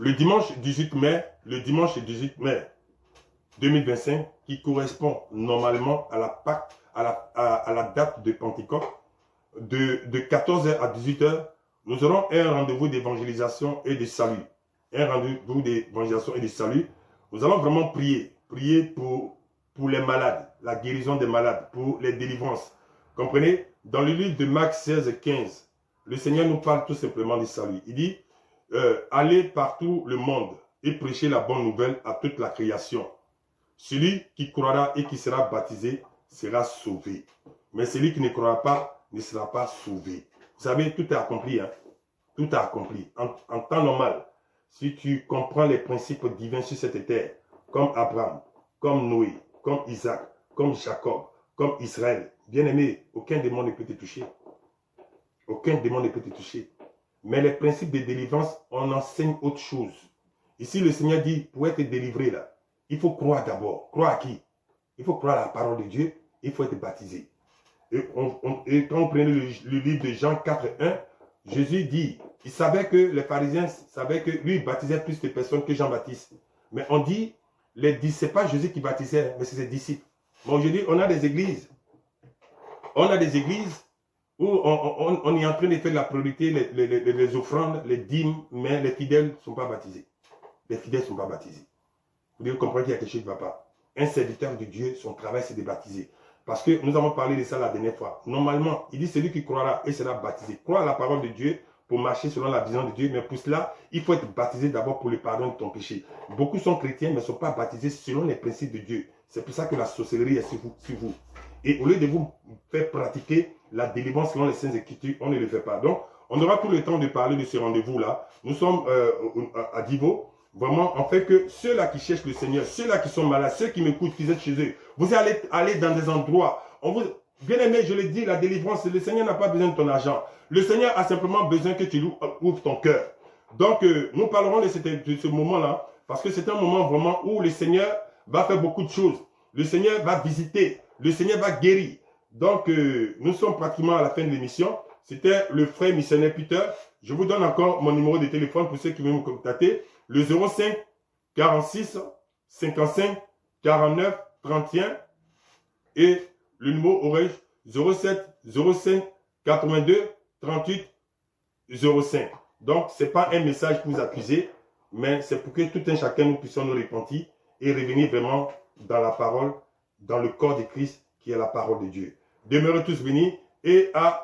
le dimanche 18 mai 2025, qui correspond normalement à la Pâque, à la date de Pentecôte, de 14h à 18h, nous aurons un rendez-vous d'évangélisation et de salut. Un rendez-vous d'évangélisation et de salut. Nous allons vraiment prier pour les malades, la guérison des malades, pour les délivrances. Comprenez? Dans le livre de Marc 16, 15, le Seigneur nous parle tout simplement du salut. Il dit, allez partout le monde et prêchez la bonne nouvelle à toute la création. Celui qui croira et qui sera baptisé sera sauvé. Mais celui qui ne croira pas ne sera pas sauvé. Vous savez, tout est accompli. Hein? Tout est accompli. En temps normal, si tu comprends les principes divins sur cette terre, comme Abraham, comme Noé, comme Isaac, comme Jacob, comme Israël, bien aimé, aucun démon ne peut te toucher. Aucun démon ne peut te toucher. Mais les principes de délivrance, on enseigne autre chose. Ici, le Seigneur dit, pour être délivré là, il faut croire d'abord. Croire à qui? Il faut croire à la parole de Dieu, il faut être baptisé. Et quand on prenait le livre de Jean 4, 1, Jésus dit, il savait que les pharisiens savaient que lui, il baptisait plus de personnes que Jean-Baptiste. Mais on dit, ce n'est pas Jésus qui baptisait, mais c'est ses disciples. Mais aujourd'hui, on a des églises. On a des églises où on est en train de faire la priorité, les offrandes, les dîmes, mais les fidèles ne sont pas baptisés. Les fidèles ne sont pas baptisés. Vous devez comprendre qu'il y a quelque chose qui ne va pas. Un serviteur de Dieu, son travail, c'est de baptiser. Parce que nous avons parlé de ça la dernière fois. Normalement, il dit celui qui croira et sera baptisé. Croire à la parole de Dieu pour marcher selon la vision de Dieu. Mais pour cela, il faut être baptisé d'abord pour le pardon de ton péché. Beaucoup sont chrétiens mais ne sont pas baptisés selon les principes de Dieu. C'est pour ça que la sorcellerie est sur vous. Et au lieu de vous faire pratiquer la délivrance selon les Saintes Écritures, on ne le fait pas. Donc, on aura tout le temps de parler de ce rendez-vous-là. Nous sommes à Divo. Vraiment, en fait que ceux-là qui cherchent le Seigneur, ceux-là qui sont malades, ceux qui m'écoutent, qui êtes chez eux, vous allez aller dans des endroits. Bien aimé, je le dis, la délivrance, le Seigneur n'a pas besoin de ton argent. Le Seigneur a simplement besoin que tu ouvres ton cœur. Donc, nous parlerons de ce moment-là, parce que c'est un moment vraiment où le Seigneur va faire beaucoup de choses. Le Seigneur va visiter, le Seigneur va guérir. Donc, nous sommes pratiquement à la fin de l'émission. C'était le frère missionnaire Peter. Je vous donne encore mon numéro de téléphone pour ceux qui veulent me contacter. Le 05 46 55 49 31 et le numéro orange 07 05 82 38 05. Donc, ce n'est pas un message pour vous accuser, mais c'est pour que tout un chacun nous puissions nous repentir et revenir vraiment dans la parole, dans le corps de Christ qui est la parole de Dieu. Demeurez tous bénis et à